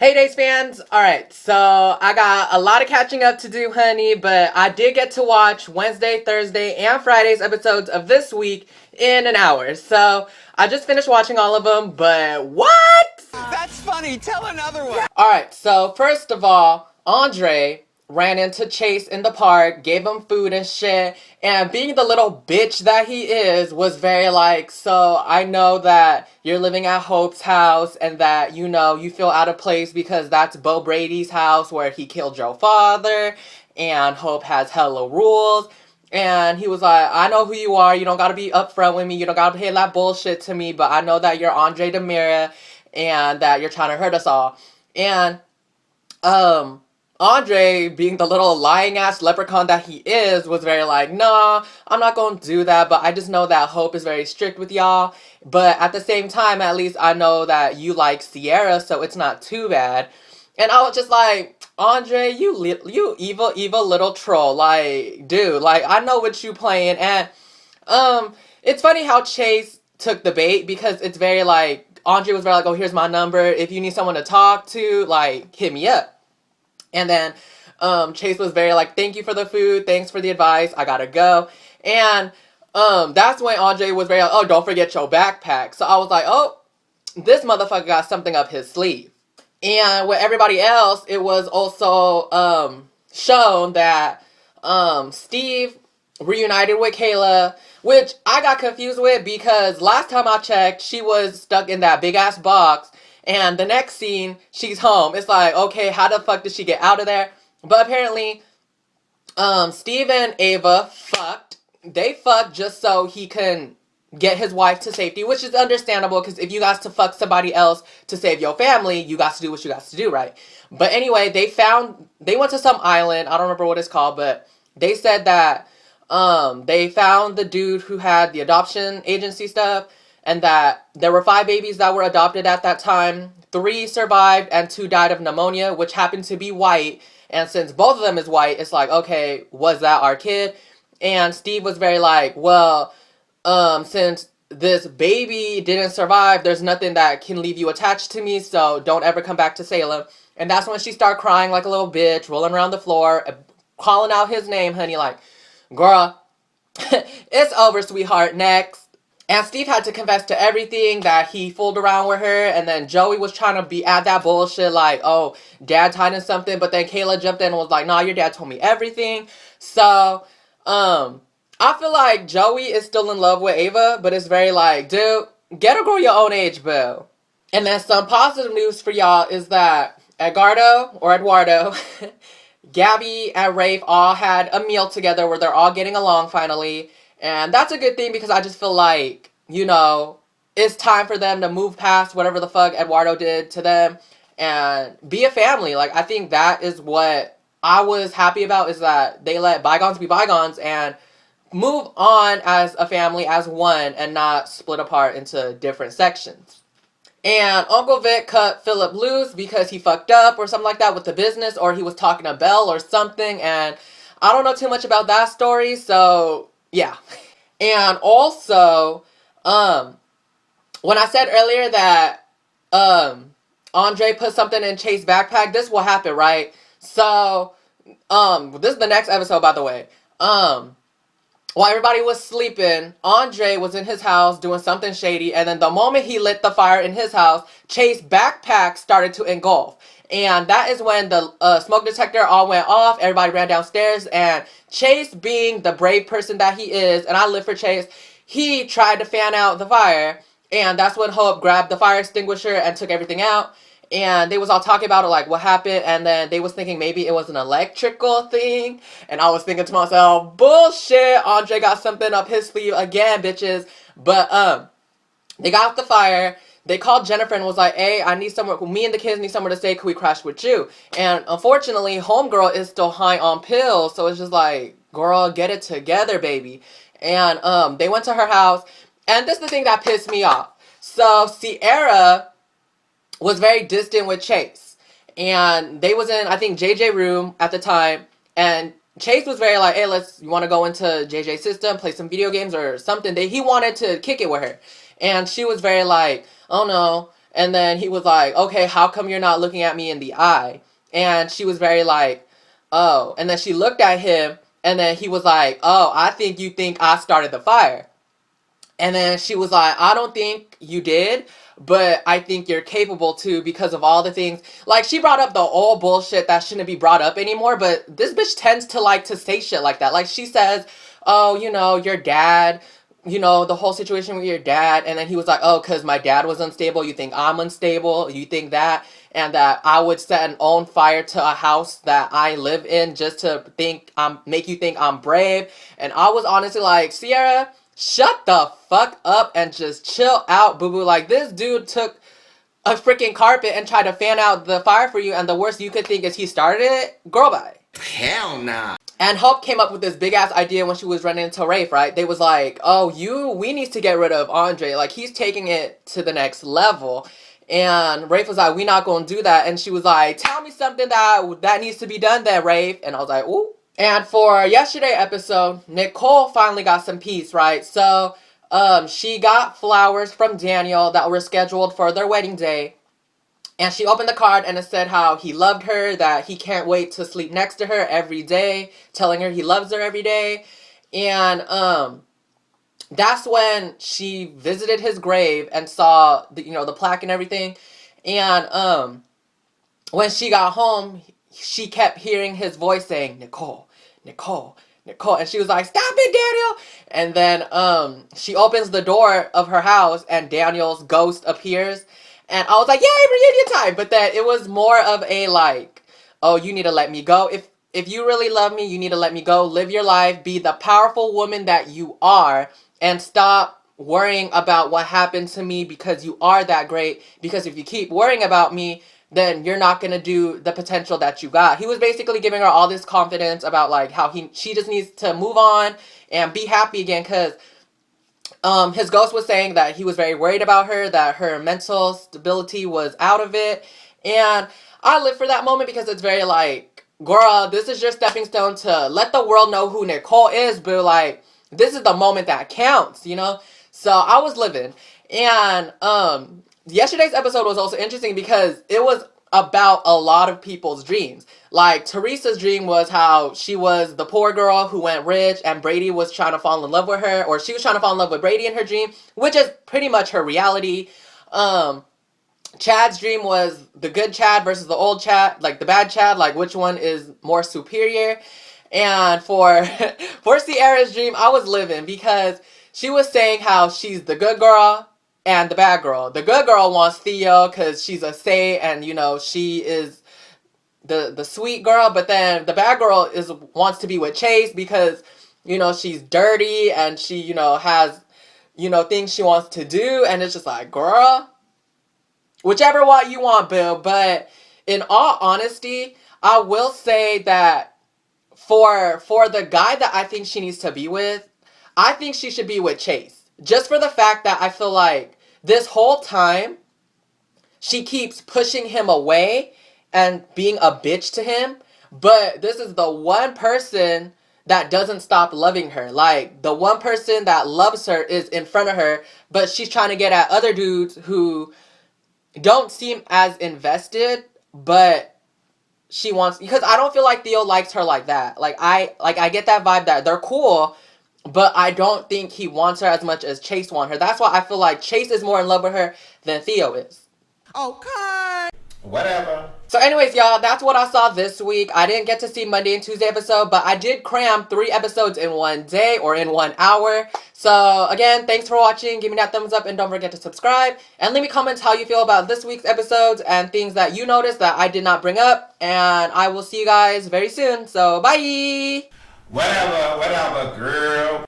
Hey Days fans! Alright, so I got a lot of catching up to do, honey, but I did get to watch Wednesday, Thursday, and Friday's episodes of this week in an hour. So I just finished watching all of them, but what? That's funny. Tell another one. Alright, so first of all, Andre ran into Chase in the park, gave him food and shit, and being the little bitch that he is, was very like, so I know that you're living at Hope's house and that, you feel out of place because that's Bo Brady's house where he killed Joe's father, and Hope has hella rules. And he was like, I know who you are. You don't gotta be upfront with me. You don't gotta pay that bullshit to me. But I know that you're Andre Demira and that you're trying to hurt us all. And Andre, being the little lying ass leprechaun that he is, was very like, nah, I'm not gonna do that, but I just know that Hope is very strict with y'all. But at the same time, at least I know that you like Sierra, so it's not too bad. And I was just like, Andre, you evil little troll. Like, dude, like I know what you playing. And it's funny how Chase took the bait because it's very like Andre was very like, oh, here's my number. If you need someone to talk to, like, hit me up. And then Chase was very like, thank you for the food, thanks for the advice, I gotta go. And that's when Andre was very like, oh, don't forget your backpack. So I was like, oh, this motherfucker got something up his sleeve. And with everybody else, it was also shown that Steve reunited with Kayla, which I got confused with because last time I checked, she was stuck in that big ass box. And the next scene, she's home. It's like, okay, how the fuck did she get out of there? But apparently, Steve and Ava fucked. They fucked just so he can get his wife to safety, which is understandable because if you got to fuck somebody else to save your family, you got to do what you got to do, right? But anyway, they went to some island. I don't remember what it's called, but they said that they found the dude who had the adoption agency stuff, and that there were 5 babies that were adopted at that time. 3 survived and 2 died of pneumonia, which happened to be white. And since both of them is white, it's like, okay, was that our kid? And Steve was very like, well, since this baby didn't survive, there's nothing that can leave you attached to me, so don't ever come back to Salem. And that's when she started crying like a little bitch, rolling around the floor, calling out his name, honey, like, girl, it's over, sweetheart, next. And Steve had to confess to everything, that he fooled around with her, and then Joey was trying to be at that bullshit like, oh, dad's hiding something, but then Kayla jumped in and was like, nah, your dad told me everything. So, I feel like Joey is still in love with Ava, but it's very like, dude, get a girl your own age, boo. And then some positive news for y'all is that Eduardo, Gabby and Rafe all had a meal together where they're all getting along finally. And that's a good thing because I just feel like, it's time for them to move past whatever the fuck Eduardo did to them and be a family. Like, I think that is what I was happy about, is that they let bygones be bygones and move on as a family, as one, and not split apart into different sections. And Uncle Vic cut Philip loose because he fucked up or something like that with the business, or he was talking to Belle or something, and I don't know too much about that story, so yeah. And also, when I said earlier that Andre put something in Chase's backpack, this will happen, right? So, this is the next episode, by the way. While everybody was sleeping, Andre was in his house doing something shady, and then the moment he lit the fire in his house, Chase's backpack started to engulf. And that is when the smoke detector all went off, everybody ran downstairs, and Chase, being the brave person that he is, and I live for Chase, he tried to fan out the fire, and that's when Hope grabbed the fire extinguisher and took everything out. And they was all talking about it, like, what happened, and then they was thinking maybe it was an electrical thing, and I was thinking to myself, bullshit, Andre got something up his sleeve again, bitches. But, they got off the fire, they called Jennifer and was like, hey, I need somewhere, me and the kids need somewhere to stay, could we crash with you? And unfortunately, homegirl is still high on pills, so it's just like, girl, get it together, baby. And, they went to her house, and this is the thing that pissed me off. So, Sierra was very distant with Chase, and they was in, I think, JJ room at the time, and Chase was very like, hey, you want to go into JJ's system, play some video games or something. He wanted to kick it with her, and she was very like, oh no. And then he was like, okay, how come you're not looking at me in the eye? And she was very like, oh. And then she looked at him, and then he was like, oh, I think you think I started the fire. And then she was like, I don't think you did, but I think you're capable to because of all the things. Like, she brought up the old bullshit that shouldn't be brought up anymore, but this bitch tends to like to say shit like that. Like, she says, oh, your dad, the whole situation with your dad. And then he was like, oh, because my dad was unstable. You think I'm unstable? You think that? And that I would set an own fire to a house that I live in just to make you think I'm brave. And I was honestly like, Sierra, shut the fuck up and just chill out, boo boo. Like, this dude took a freaking carpet and tried to fan out the fire for you, and the worst you could think is he started it? Girl, bye. Hell nah. And Hope came up with this big ass idea when she was running into Rafe, right? They was like, oh, we need to get rid of Andre. Like, he's taking it to the next level. And Rafe was like, we not gonna do that. And she was like, tell me something that needs to be done there, Rafe. And I was like, ooh. And for yesterday episode, Nicole finally got some peace, right? So, she got flowers from Daniel that were scheduled for their wedding day. And she opened the card and it said how he loved her, that he can't wait to sleep next to her every day, telling her he loves her every day. And, that's when she visited his grave and saw the plaque and everything. And, when she got home, she kept hearing his voice saying, Nicole, Nicole, Nicole. And she was like, stop it, Daniel. And then she opens the door of her house and Daniel's ghost appears. And I was like, yay, reunion time. But then it was more of a like, oh, you need to let me go. If you really love me, you need to let me go. Live your life. Be the powerful woman that you are. And stop worrying about what happened to me because you are that great. Because if you keep worrying about me, then you're not gonna do the potential that you got. He was basically giving her all this confidence about like how she just needs to move on and be happy again, because his ghost was saying that he was very worried about her, that her mental stability was out of it. And I live for that moment because it's very like, girl, this is your stepping stone to let the world know who Nicole is, but like, this is the moment that counts, So I was living. And yesterday's episode was also interesting because it was about a lot of people's dreams. Like, Teresa's dream was how she was the poor girl who went rich and Brady was trying to fall in love with her, or she was trying to fall in love with Brady in her dream, which is pretty much her reality. Chad's dream was the good Chad versus the old Chad, like the bad Chad, like which one is more superior. And for Sierra's dream, I was living because she was saying how she's the good girl and the bad girl. The good girl wants Theo because she's a saint and, she is the sweet girl. But then the bad girl wants to be with Chase because, she's dirty and she, has, things she wants to do. And it's just like, girl, whichever one you want, Bill. But in all honesty, I will say that for the guy that I think she needs to be with, I think she should be with Chase. Just for the fact that I feel like this whole time, she keeps pushing him away and being a bitch to him. But this is the one person that doesn't stop loving her. Like, the one person that loves her is in front of her, but she's trying to get at other dudes who don't seem as invested, but she wants, because I don't feel like Theo likes her like that. Like I get that vibe that they're cool, but I don't think he wants her as much as Chase wants her. That's why I feel like Chase is more in love with her than Theo is. Okay. Whatever. So anyways, y'all, that's what I saw this week. I didn't get to see Monday and Tuesday episode, but I did cram 3 episodes in one day or in 1 hour. So again, thanks for watching. Give me that thumbs up and don't forget to subscribe. And leave me comments how you feel about this week's episodes and things that you noticed that I did not bring up. And I will see you guys very soon. So bye! Whatever, girl.